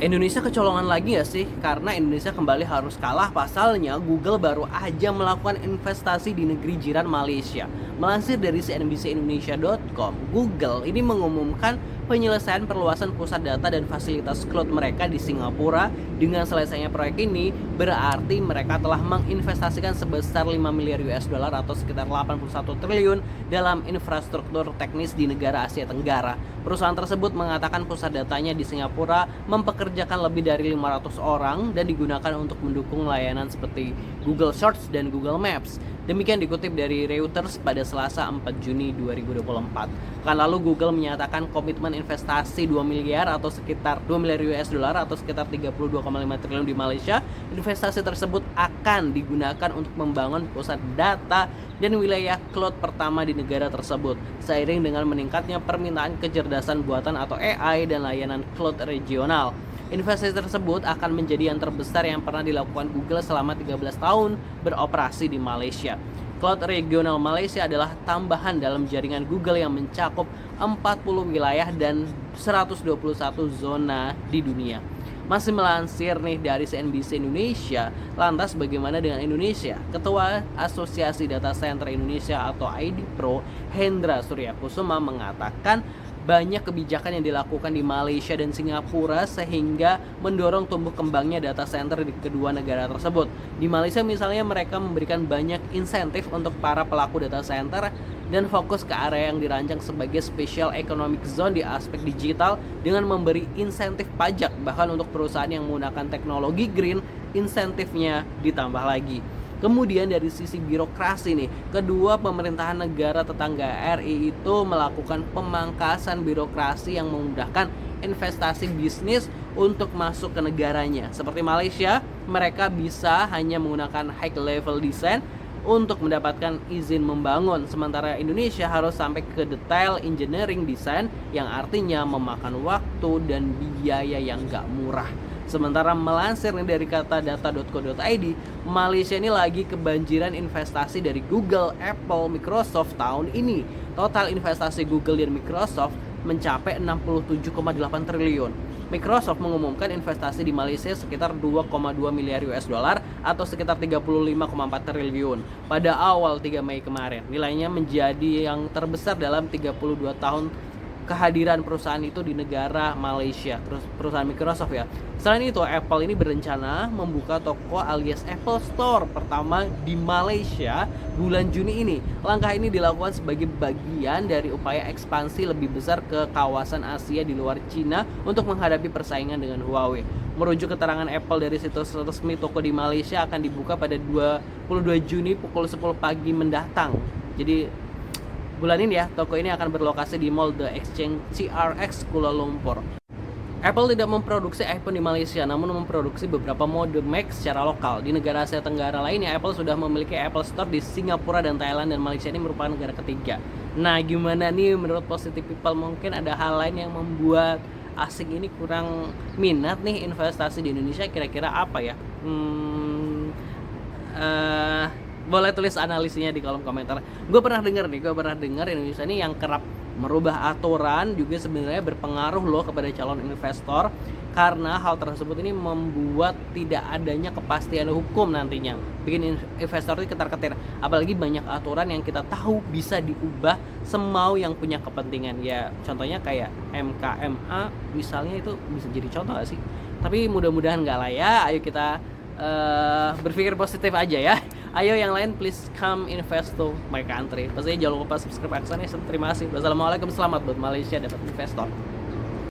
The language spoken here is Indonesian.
Indonesia kecolongan lagi ya sih? Karena Indonesia kembali harus kalah, pasalnya Google baru aja melakukan investasi di negeri jiran Malaysia. Melansir dari cnbcindonesia.com, Google ini mengumumkan penyelesaian perluasan pusat data dan fasilitas cloud mereka di Singapura. Dengan selesainya proyek ini, berarti mereka telah menginvestasikan sebesar 5 miliar US dollar atau sekitar 81 triliun dalam infrastruktur teknis di negara Asia Tenggara. Perusahaan tersebut mengatakan pusat datanya di Singapura mempekerjakan lebih dari 500 orang dan digunakan untuk mendukung layanan seperti Google Search dan Google Maps. Demikian dikutip dari Reuters pada Selasa 4 Juni 2024. Pekan lalu Google menyatakan komitmen investasi 2 miliar atau sekitar 2 miliar US dollar atau sekitar 32,5 triliun di Malaysia. Investasi tersebut akan digunakan untuk membangun pusat data dan wilayah cloud pertama di negara tersebut, seiring dengan meningkatnya permintaan kecerdasan buatan atau AI dan layanan cloud regional. Investasi tersebut akan menjadi yang terbesar yang pernah dilakukan Google selama 13 tahun beroperasi di Malaysia. Cloud regional Malaysia adalah tambahan dalam jaringan Google yang mencakup 40 wilayah dan 121 zona di dunia. Masih melansir nih dari CNBC Indonesia, lantas bagaimana dengan Indonesia? Ketua Asosiasi Data Center Indonesia atau IDPro, Hendra Suryakusuma mengatakan banyak kebijakan yang dilakukan di Malaysia dan Singapura sehingga mendorong tumbuh kembangnya data center di kedua negara tersebut. Di Malaysia misalnya mereka memberikan banyak insentif untuk para pelaku data center dan fokus ke area yang dirancang sebagai special economic zone di aspek digital dengan memberi insentif pajak. Bahkan untuk perusahaan yang menggunakan teknologi green, insentifnya ditambah lagi. Kemudian dari sisi birokrasi nih, kedua pemerintahan negara tetangga RI itu melakukan pemangkasan birokrasi yang memudahkan investasi bisnis untuk masuk ke negaranya. Seperti Malaysia, mereka bisa hanya menggunakan high level design untuk mendapatkan izin membangun, sementara Indonesia harus sampai ke detail engineering design yang artinya memakan waktu dan biaya yang gak murah. Sementara melansir dari kata data.co.id, Malaysia ini lagi kebanjiran investasi dari Google, Apple, Microsoft tahun ini. Total investasi Google dan Microsoft mencapai 67,8 triliun. Microsoft mengumumkan investasi di Malaysia sekitar 2,2 miliar US dollar atau sekitar 35,4 triliun pada awal 3 Mei kemarin. Nilainya menjadi yang terbesar dalam 32 tahun kehadiran perusahaan itu di negara Malaysia, terus perusahaan Microsoft ya. Selain itu, Apple ini berencana membuka toko alias Apple Store pertama di Malaysia bulan Juni ini. Langkah ini dilakukan sebagai bagian dari upaya ekspansi lebih besar ke kawasan Asia di luar Cina untuk menghadapi persaingan dengan Huawei. Merujuk keterangan Apple dari situs resmi, toko di Malaysia akan dibuka pada 22 Juni pukul 10 pagi mendatang. Jadi bulan ini ya, toko ini akan berlokasi di Mall The Exchange CRX Kuala Lumpur. Apple tidak memproduksi iPhone di Malaysia, namun memproduksi beberapa mode Mac secara lokal. Di negara Asia Tenggara lainnya, Apple sudah memiliki Apple Store di Singapura dan Thailand, dan Malaysia ini merupakan negara ketiga. Nah, gimana nih menurut Positive People? Mungkin ada hal lain yang membuat asing ini kurang minat nih investasi di Indonesia, kira-kira apa ya? Boleh tulis analisisnya di kolom komentar. Gue pernah dengar Indonesia ini yang kerap merubah aturan juga sebenarnya berpengaruh loh kepada calon investor, karena hal tersebut ini membuat tidak adanya kepastian hukum nantinya, bikin investor itu ketar-ketir. Apalagi banyak aturan yang kita tahu bisa diubah semau yang punya kepentingan. Ya contohnya kayak MKMA misalnya, itu bisa jadi contoh gak sih? Tapi mudah-mudahan enggak lah ya. Ayo kita berpikir positif aja ya. Ayo yang lain please come invest to my country. Pastinya jangan lupa subscribe Aksan ya. Terima kasih. Wassalamualaikum, selamat buat Malaysia dapat investor.